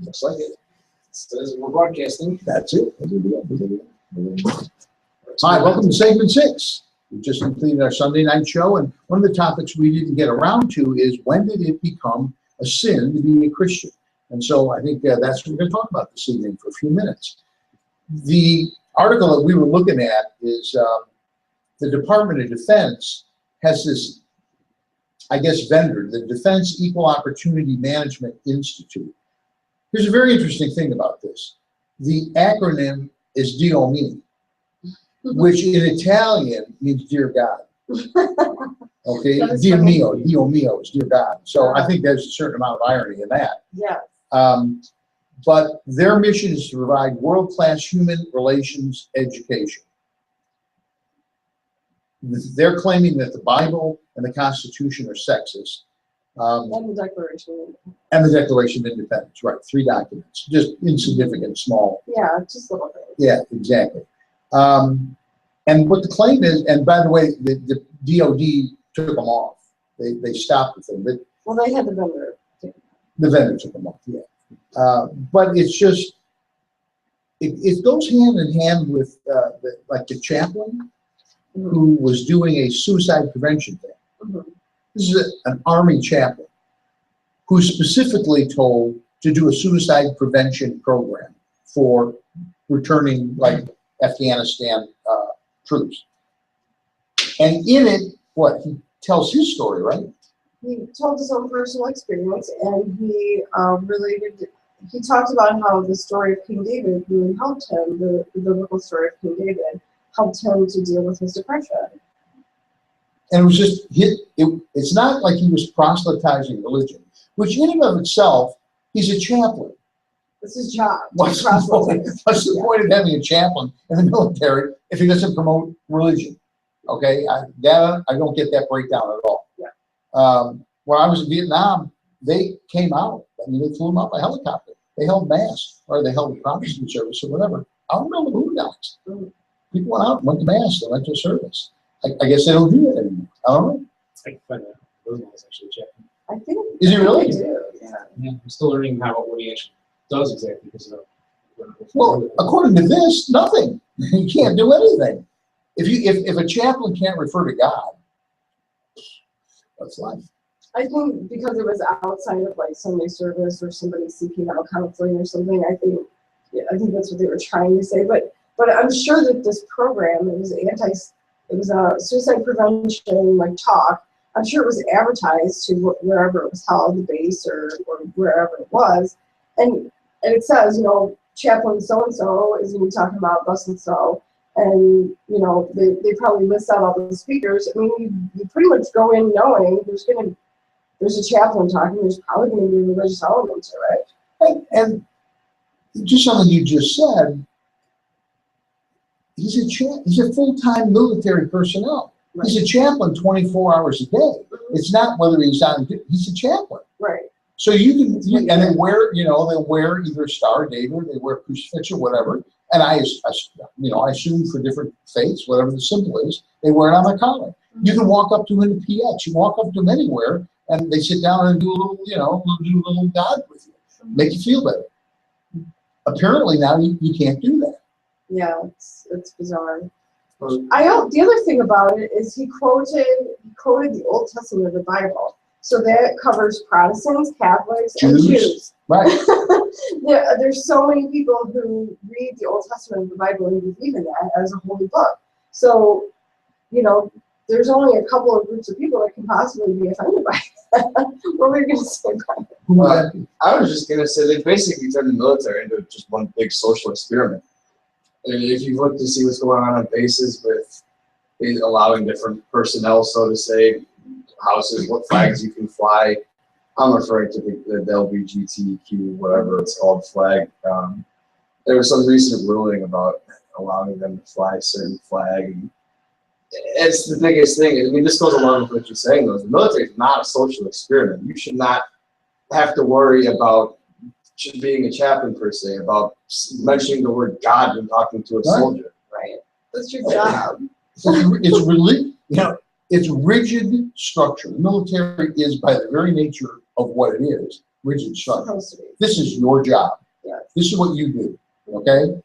Looks like it. It says we're broadcasting. That's it. Hi, welcome to segment 6. We just completed our Sunday night show, and one of the topics we didn't get around to is when did it become a sin to be a Christian? And so I think that's what we're going to talk about this evening for a few minutes. The article that we were looking at is the Department of Defense has this, I guess, vendor, the Defense Equal Opportunity Management Institute. Here's a very interesting thing about this. The acronym is DOME, which in Italian means dear God. Okay, Dio mio is dear God. So I think there's a certain amount of irony in that. Yes. But their mission is to provide world-class human relations education. They're claiming that the Bible and the Constitution are sexist. And the Declaration. And the Declaration of Independence, right, 3 documents, just insignificant, small. Yeah, just little things. Yeah, exactly. And what the claim is, and by the way, the DOD took them off. They stopped with them. Well, they had the vendor. The vendor took them off, yeah. But it's just, it goes hand in hand with the chaplain who was doing a suicide prevention thing. Mm-hmm. This is an Army chaplain who's specifically told to do a suicide prevention program for returning, like, Afghanistan troops. And in it, he tells his story, right? He told his own personal experience, and he he talked about how the story of King David really helped him, the biblical story of King David, helped him to deal with his depression. And it was just, it's not like he was proselytizing religion, which in and of itself, he's a chaplain. It's his job. What's the point of having a chaplain in the military if he doesn't promote religion? Okay, I don't get that breakdown at all. Yeah. When I was in Vietnam, they came out. I mean, they flew them out by helicopter. They held mass, or they held a Protestant service, or whatever. I don't know the boondocks. People went out and went to mass. They went to service. I guess they don't do that anymore. I don't know. I can find out. Those guys actually check. I think. Is he really? They do. Yeah. I'm still learning what he actually does exactly because of. Well, according to this, nothing. You can't do anything. If a chaplain can't refer to God, what's life? I think because it was outside of like Sunday service or somebody seeking out counseling or something, I think that's what they were trying to say. But I'm sure that this program, it was a suicide prevention talk. I'm sure it was advertised to wherever it was held, the base or wherever it was, and it says, chaplain so and so is going to be talking about thus and so. And, they probably list out all the speakers. I mean, you pretty much go in knowing there's a chaplain talking, there's probably going to be a religious element to it. Right. And just something you just said, he's a full-time military personnel. Right. He's a chaplain 24 hours a day. Mm-hmm. It's not whether he's a chaplain. Right. So and they wear, they wear either Star of David, they wear crucifix or whatever. And I assume for different faiths, whatever the symbol is, they wear it on their collar. Mm-hmm. You can walk up to them in the PX. You walk up to them anywhere, and they sit down and do a little, do a little God with you, make you feel better. Apparently now you can't do that. Yeah, it's bizarre. The other thing about it is he quoted the Old Testament of the Bible. So that covers Protestants, Catholics, and Jews. Right. There's so many people who read the Old Testament of the Bible and believe in that as a holy book. So, there's only a couple of groups of people that can possibly be offended by that. What were you going to say, Brian? I was just going to say they basically turned the military into just one big social experiment. And if you look to see what's going on bases with allowing different personnel, so to say, houses, what flags you can fly. I'm referring to the LGBTQ, whatever it's called, flag. There was some recent ruling about allowing them to fly a certain flag. And it's the biggest thing. I mean, this goes along with what you're saying, though. The military is not a social experiment. You should not have to worry about being a chaplain, per se, about mentioning the word God when talking to a soldier. Right. That's your job. It's really, it's rigid structure. The military is, by the very nature of what it is, rigid structure. Supposed to be. This is your job. Yes. This is what you do, okay?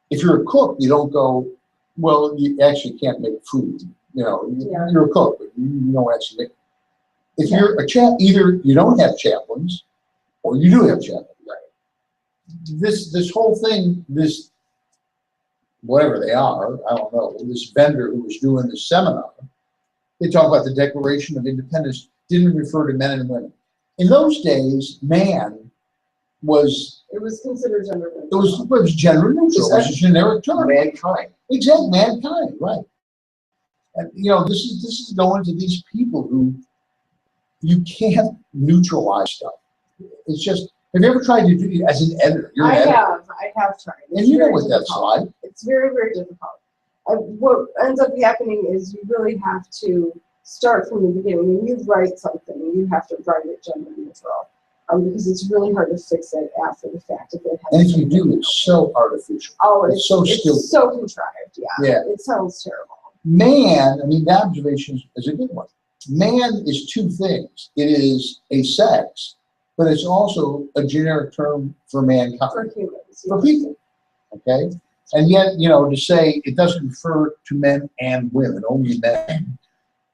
If you're a cook, you don't go, well, you actually can't make food. You know, Yeah. you're a cook, but you don't actually make. If you're a either you don't have chaplains, or you do have chaplains. Right. This whole thing, this whatever they are, I don't know. This vendor who was doing this seminar, they talk about the Declaration of Independence didn't refer to men and women. In those days, man was. It was considered gender neutral. It was gender neutral. It was a generic term. Mankind. Exactly, mankind, right. And you know, this is going to these people who you can't neutralize stuff. It's just, have you ever tried to do as an editor? You're an editor. I have tried. And you know what that's like. It's very, very difficult. What ends up happening is you really have to start from the beginning. When you write something, you have to write it gender neutral. Because it's really hard to fix it after the fact. And if you do, it's so artificial. Oh, it's so stupid. It's so contrived, yeah. It sounds terrible. Man, I mean, the observation is a good one. Man is two things. It is a sex, but it's also a generic term for mankind. For humans. For people, okay? And yet, you know, to say it doesn't refer to men and women, only men.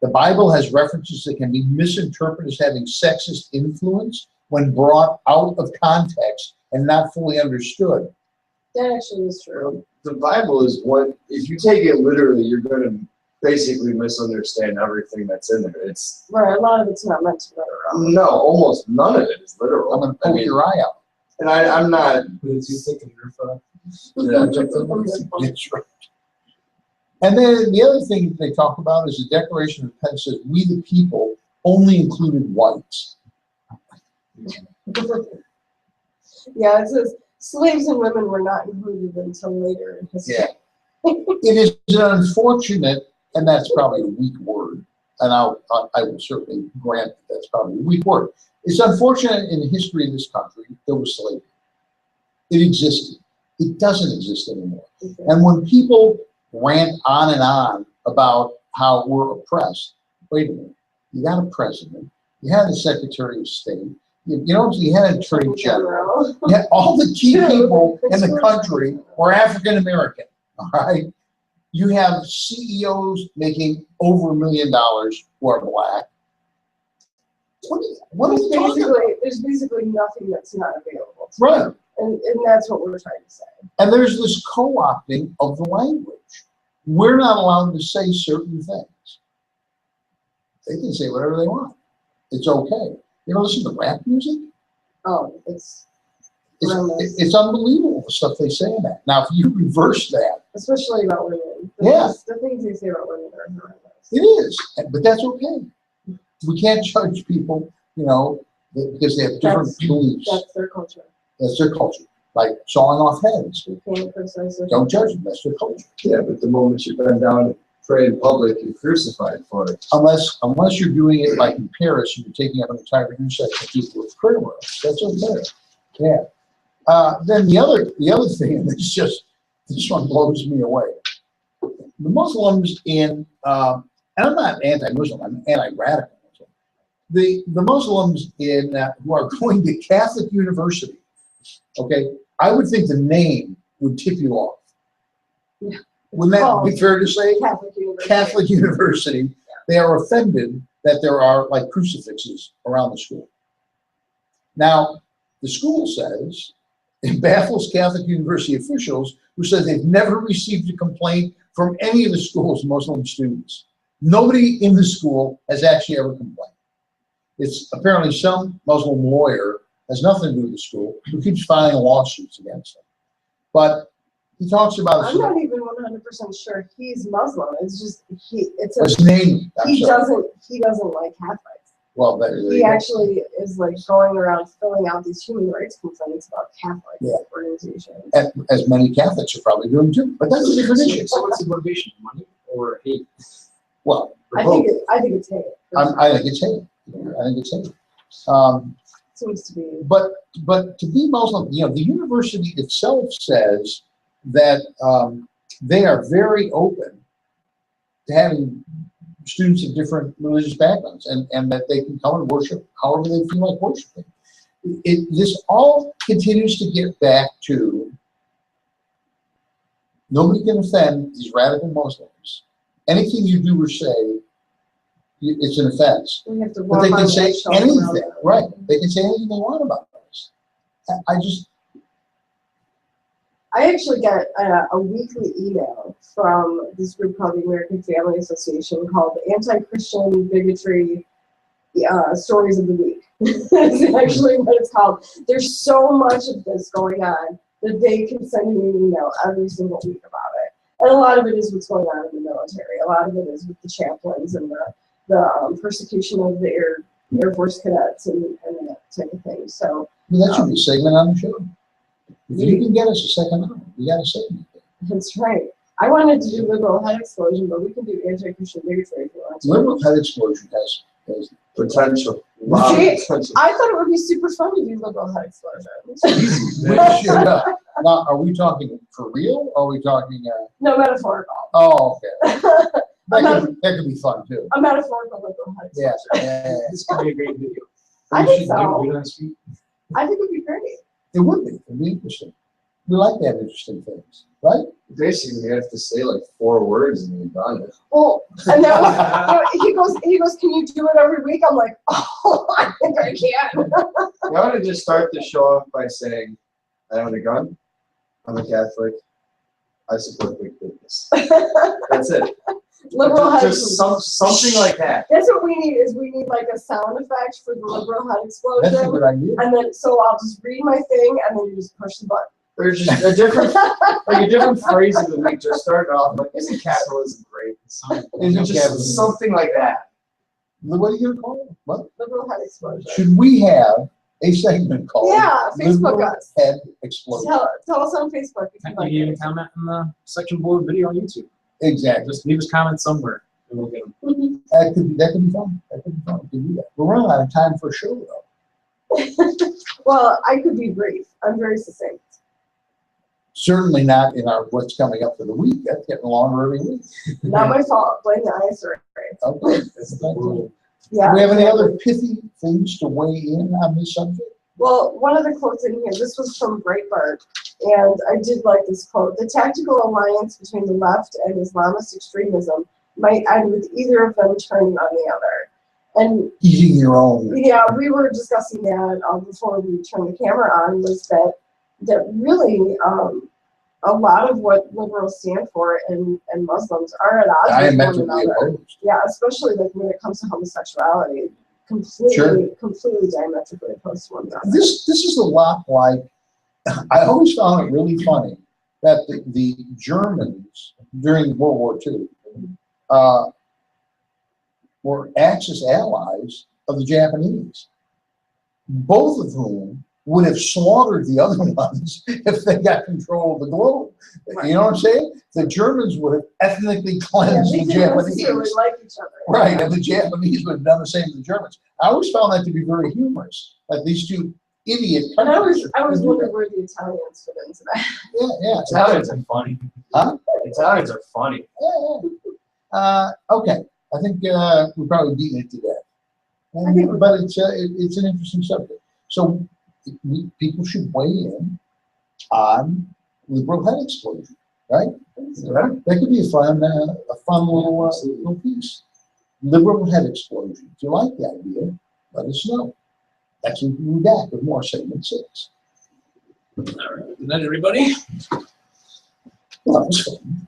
The Bible has references that can be misinterpreted as having sexist influence when brought out of context and not fully understood. That actually is true. The Bible is what, if you take it literally, you're going to basically misunderstand everything that's in there. It's right. A lot of it's not meant to literal. No, almost none of it is literal. I'm going to poke your eye out. And I'm not. What did you think of your phone? Yeah. That's right. And then the other thing they talk about is the Declaration of Independence says, we the people only included whites. Yeah, it says slaves and women were not included until later in history. Yeah. It is unfortunate, and that's probably a weak word, and I will certainly grant that that's probably a weak word. It's unfortunate in the history of this country there was slavery. It existed. It doesn't exist anymore. Okay. And when people rant on and on about how we're oppressed, wait a minute, you got a president, you had a Secretary of State, you know, you had an Attorney General, you had all the key people in the country were African American, all right? You have CEOs making over $1 million who are black. What are you talking about? There's basically nothing that's not available. Right. And that's what we're trying to say. And there's this co-opting of the language. We're not allowed to say certain things. They can say whatever they want. It's okay. You know, listen to rap music. Oh, it's unbelievable the stuff they say in that. Now, if you reverse that, especially about women. The things they say about women are horrendous. It is, but that's okay. We can't judge people, you know, because they have different beliefs. That's their culture. That's their culture. Like sawing off heads. You can't criticize their Don't judge them. That's their culture. Yeah, but the moment you bend down and pray in public, you're crucified for it. Unless you're doing it like in Paris and you're taking up an entire intersection of people with prayer works. That's okay. Yeah. Then the other thing, and this one blows me away. The Muslims in, and I'm not anti-Muslim, I'm anti-radical Muslim. The Muslims in who are going to Catholic University, okay, I would think the name would tip you off. Yeah. Wouldn't that be fair to say? Catholic University. Catholic University, yeah. They are offended that there are like crucifixes around the school. Now, the school says, it baffles Catholic University officials who says they've never received a complaint from any of the school's Muslim students. Nobody in the school has actually ever complained. It's apparently some Muslim lawyer, has nothing to do with the school, who keeps filing lawsuits against them. But he talks about. I'm not even 100% sure he's Muslim. It's just his name. He doesn't like Catholics. Well, he actually is like going around filling out these human rights complaints about Catholic organizations. As many Catholics are probably doing too, but that's a different issue. So what's the motivation? Money or hate? Well, I think it's hate. I think it's hate. I think it's hate. Seems to be. But to be Muslim, you know, the university itself says that they are very open to having students of different religious backgrounds, and that they can come and worship however they feel like worshiping. This all continues to get back to nobody can offend these radical Muslims. Anything you do or say, it's an offense. We have to But they walk can on say eggshells around anything, that. right? They can say anything they want about us. I actually got a weekly email from this group called the American Family Association called Anti-Christian Bigotry Stories of the Week. It's actually what it's called. There's so much of this going on that they can send me an email every single week about it. And a lot of it is what's going on in the military. A lot of it is with the chaplains and the persecution of the Air Force cadets and that type of thing. So That should be a segment on the show. If you can get us a second hour, we got a segment. that's right. I wanted to do liberal head explosion, but we can do anti-Christian bigotry if you want to. Liberal head explosion has Potential. See, Potential. I thought it would be super fun to do liberal head explosion. we should, now, are we talking for real? Or are we talking? No, metaphorical. Oh, okay. That could be fun too. A metaphorical liberal head Yeah. explosion. This could be a great video. I We think should so. do it on the street. I think it would be great. It would be. It'd be interesting. We like to have interesting things, right? Basically, you have to say like 4 words and you're done. Well, and then he goes, can you do it every week? I'm like, oh, I think I can. I want to just start the show off by saying, I own a gun, I'm a Catholic, I support big business. That's it. Liberal head Just explosion. something like that. That's what we need, is we need like a sound effect for the liberal head That's a explosion. good idea. And then, so I'll just read my thing and then you just push the button. There's just a different, like a different phrase of the week. Just start off like, isn't capitalism great? It's just something like that. What are you gonna call it? What? Liberal head explosion. Should we have a segment called Yeah, Facebook Liberal us. Head Explosion? Tell us on Facebook if you Heck, like you can it. comment in the section below the video on YouTube. Exactly. Just leave us comments somewhere and we'll get them. That could be fun. That could be fun. We can do that. We're running out of time for a show though. Well, I could be brief. I'm very succinct. Certainly not in our what's coming up for the week. That's getting longer every week. Not my fault. Blame the ISRA. Okay. That's not good. Yeah. Do we have any other pithy things to weigh in on this subject? Well, one of the quotes in here, this was from Breitbart, and I did like this quote. The tactical alliance between the left and Islamist extremism might end with either of them turning on the other. And Eating your own. yeah, we were discussing that before we turned the camera on, was that really a lot of what liberals stand for and Muslims are at odds with one Diametrically another. opposed. Yeah, especially like when it comes to homosexuality, completely diametrically opposed to one another. This is a lot like, I always found it really funny that the Germans during World War II were Axis allies of the Japanese, both of whom would have slaughtered the other ones if they got control of the globe. Right. You know what I'm saying? The Germans would have ethnically Yeah, cleansed they the didn't Japanese. necessarily like each other. Right, and the Japanese would have done the same to the Germans. I always found that to be very humorous, that these two idiot And countries. I was wondering where the Italians fit into that. Yeah. Italians are funny. Huh? Italians are funny. Yeah. Okay, I think we're probably beating it to death. I think But it's an interesting subject. So people should weigh in on liberal head explosion, right? That could be a fun little piece. Liberal head explosion. If you like the idea, let us know. That's when we'll be back with more segment 6. All right. Good night, everybody. Well, that was fun.